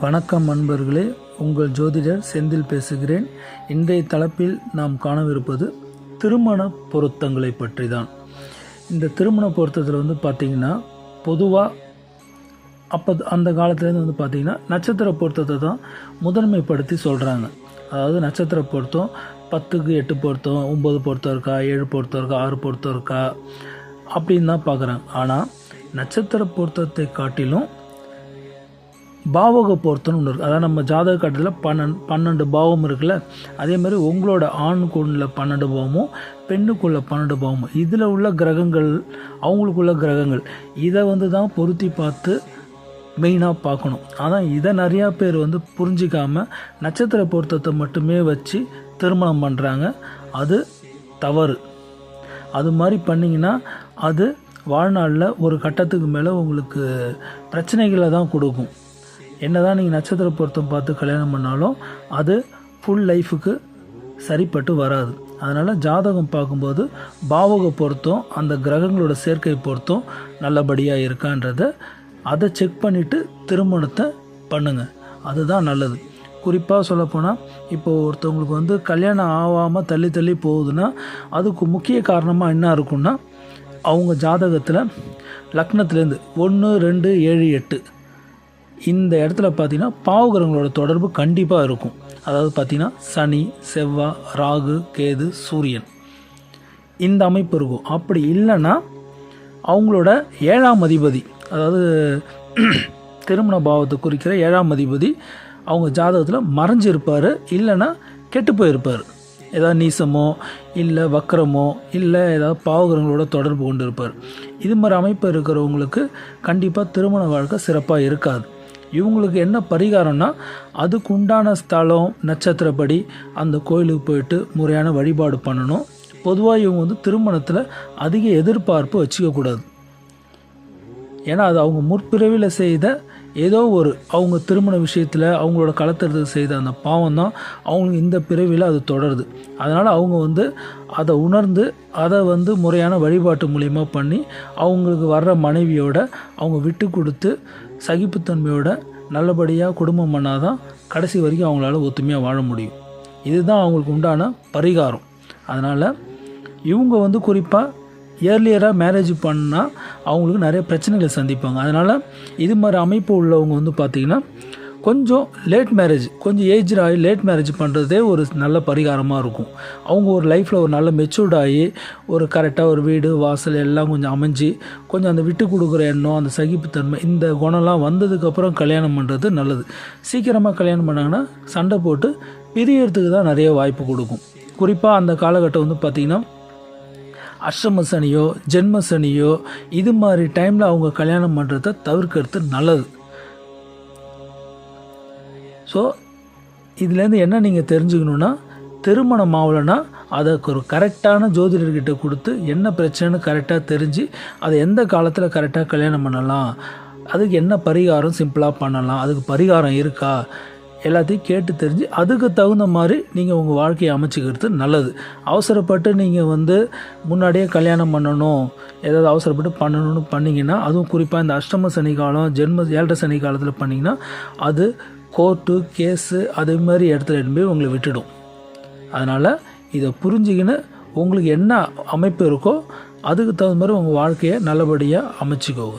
வணக்கம் நண்பர்களே, உங்கள் ஜோதிடர் செந்தில் பேசுகிறேன். இன்றைய தலைப்பில் நாம் காணவிருப்பது திருமண பொருத்தங்களை பற்றி தான். இந்த திருமண பொருத்தத்தில் பார்த்திங்கன்னா பொதுவாக அந்த காலத்துலேருந்து பார்த்திங்கன்னா நட்சத்திர பொருத்தத்தை தான் முதன்மைப்படுத்தி சொல்கிறாங்க. அதாவது நட்சத்திர பொருத்தம் 10க்கு 8 பொருத்தம், 9 பொருத்தம் இருக்கா, 7 பொருத்தம் இருக்கா, 6 பொருத்தம் இருக்கா அப்படின்னு தான் பார்க்குறாங்க. ஆனால் நட்சத்திர பொருத்தத்தை காட்டிலும் பாவக பொருத்தம்னு ஒன்று இருக்குது. அதாவது நம்ம ஜாதக கட்டத்தில் 12 பாவம் இருக்குல்ல, அதே மாதிரி உங்களோட ஆணுக்குள்ள 12 பாவமும் பெண்ணுக்குள்ள 12 பாவமும் இதில் உள்ள கிரகங்கள், அவங்களுக்குள்ள கிரகங்கள் இதை தான் பொருத்தி பார்த்து மெயினாக பார்க்கணும். ஆனால் இதை நிறையா பேர் புரிஞ்சிக்காமல் நட்சத்திர பொருத்தத்தை மட்டுமே வச்சு திருமணம் பண்ணுறாங்க. அது தவறு. அது மாதிரி பண்ணிங்கன்னா அது வாழ்நாளில் ஒரு கட்டத்துக்கு மேலே உங்களுக்கு பிரச்சனைகளை தான் கொடுக்கும். என்ன தான் நீங்கள் நட்சத்திர பொருத்தம் பார்த்து கல்யாணம் பண்ணாலும் அது ஃபுல் லைஃபுக்கு சரிப்பட்டு வராது. அதனால் ஜாதகம் பார்க்கும்போது பாவக பொருத்தம், அந்த கிரகங்களோட சேர்க்கை பொருத்தம் நல்லபடியாக இருக்கான்றதை அதை செக் பண்ணிவிட்டு திருமணத்தை பண்ணுங்கள். அதுதான் நல்லது. குறிப்பாக சொல்லப்போனால் இப்போது ஒருத்தவங்களுக்கு கல்யாணம் ஆகாமல் தள்ளி போகுதுன்னா அதுக்கு முக்கிய காரணமாக என்ன இருக்குன்னா, அவங்க ஜாதகத்தில் லக்னத்துலேருந்து 1, 2, 7, 8 இந்த இடத்துல பார்த்திங்கன்னா பாவகிரகங்களோட தொடர்பு கண்டிப்பாக இருக்கும். அதாவது பார்த்திங்கன்னா சனி, செவ்வாய், ராகு, கேது, சூரியன் இந்த அமைப்பு இருக்கும். அப்படி இல்லைன்னா அவங்களோட 7ஆம் அதிபதி, அதாவது திருமண பாவத்தை குறிக்கிற 7ஆம் அதிபதி அவங்க ஜாதகத்தில் மறைஞ்சிருப்பார், இல்லைன்னா கெட்டு போயிருப்பார். ஏதாவது நீசமோ இல்லை வக்கரமோ இல்லை ஏதாவது பாவகிரகங்களோட தொடர்பு கொண்டு இருப்பார். இது மாதிரி அமைப்பு இருக்கிறவங்களுக்கு கண்டிப்பாக திருமண வாழ்க்கை சிறப்பாக இருக்காது. இவங்களுக்கு என்ன பரிகாரம்னா, அதுக்கு உண்டான ஸ்தலம் நட்சத்திரப்படி அந்த கோயிலுக்கு போயிட்டு முறையான வழிபாடு பண்ணணும். பொதுவாக இவங்க திருமணத்தில் அதிக எதிர்பார்ப்பு வச்சுக்கக்கூடாது. ஏன்னா அது அவங்க முற்பிறவியில் செய்த ஏதோ ஒரு அவங்க திருமண விஷயத்தில் அவங்களோட கலத்துறதுக்கு செய்த அந்த பாவம் தான் அவங்களுக்கு இந்த பிறவியில் அது தொடருது. அதனால் அவங்க அதை உணர்ந்து அதை முறையான வழிபாட்டு மூலிமா பண்ணி அவங்களுக்கு வர்ற மனைவியோட அவங்க விட்டு கொடுத்து சகிப்புத்தன்மையோட நல்லபடியாக குடும்பம் பண்ணாதான் கடைசி வரைக்கும் அவங்களால ஒத்துமையாக வாழ முடியும். இதுதான் அவங்களுக்கு உண்டான பரிகாரம். அதனால் இவங்க குறிப்பாக ஏர்லியராக மேரேஜ் பண்ணால் அவங்களுக்கு நிறைய பிரச்சனைகளை சந்திப்பாங்க. அதனால் இது மாதிரி அமைப்பு உள்ளவங்க பார்த்திங்கன்னா கொஞ்சம் லேட் மேரேஜ், கொஞ்சம் ஏஜ் ஆகி லேட் மேரேஜ் பண்ணுறதே ஒரு நல்ல பரிகாரமாக இருக்கும். அவங்க ஒரு லைஃப்பில் ஒரு நல்ல மெச்சூர்ட் ஆகி ஒரு கரெக்டாக ஒரு வீடு வாசல் எல்லாம் கொஞ்சம் அமைஞ்சு கொஞ்சம் அந்த விட்டு கொடுக்குற எண்ணம், அந்த சகிப்புத்தன்மை, இந்த குணம்லாம் வந்ததுக்கப்புறம் கல்யாணம் பண்ணுறது நல்லது. சீக்கிரமாக கல்யாணம் பண்ணாங்கன்னா சண்டை போட்டு பிரியறதுக்கு தான் நிறைய வாய்ப்பு கொடுக்கும். குறிப்பாக அந்த காலகட்டம் பார்த்திங்கன்னா அஷ்டம சனியோ ஜென்ம சனியோ இது மாதிரி டைமில் அவங்க கல்யாணம் பண்ணுறதை தவிர்க்கிறது நல்லது. ஸோ இதுலேருந்து என்ன நீங்கள் தெரிஞ்சுக்கணுன்னா, திருமணம் ஆகலைன்னா அதுக்கு ஒரு கரெக்டான ஜோதிடர்கிட்ட கொடுத்து என்ன பிரச்சனைன்னு கரெக்டாக தெரிஞ்சு அதை எந்த காலத்தில் கரெக்டாக கல்யாணம் பண்ணலாம், அதுக்கு என்ன பரிகாரம் சிம்பிளாக பண்ணலாம், அதுக்கு பரிகாரம் இருக்கா, எல்லாத்தையும் கேட்டு தெரிஞ்சு அதுக்கு தகுந்த மாதிரி நீங்கள் உங்கள் வாழ்க்கையை அமைச்சிக்கிறது நல்லது. அவசரப்பட்டு நீங்கள் முன்னாடியே கல்யாணம் பண்ணணும், ஏதாவது அவசரப்பட்டு பண்ணணும்னு பண்ணிங்கன்னா, அதுவும் குறிப்பாக இந்த அஷ்டம சனி காலம், ஜென்ம 7 சனி காலத்தில் பண்ணிங்கன்னா அது கோர்ட்டு கேஸு அதே மாதிரி இடத்துல போய் உங்களை விட்டுடும். அதனால் இதை புரிஞ்சுக்கின்னு உங்களுக்கு என்ன அமைப்பு இருக்கோ அதுக்கு தகுந்த மாதிரி உங்கள் வாழ்க்கையை நல்லபடியாக அமைச்சிக்கோங்க.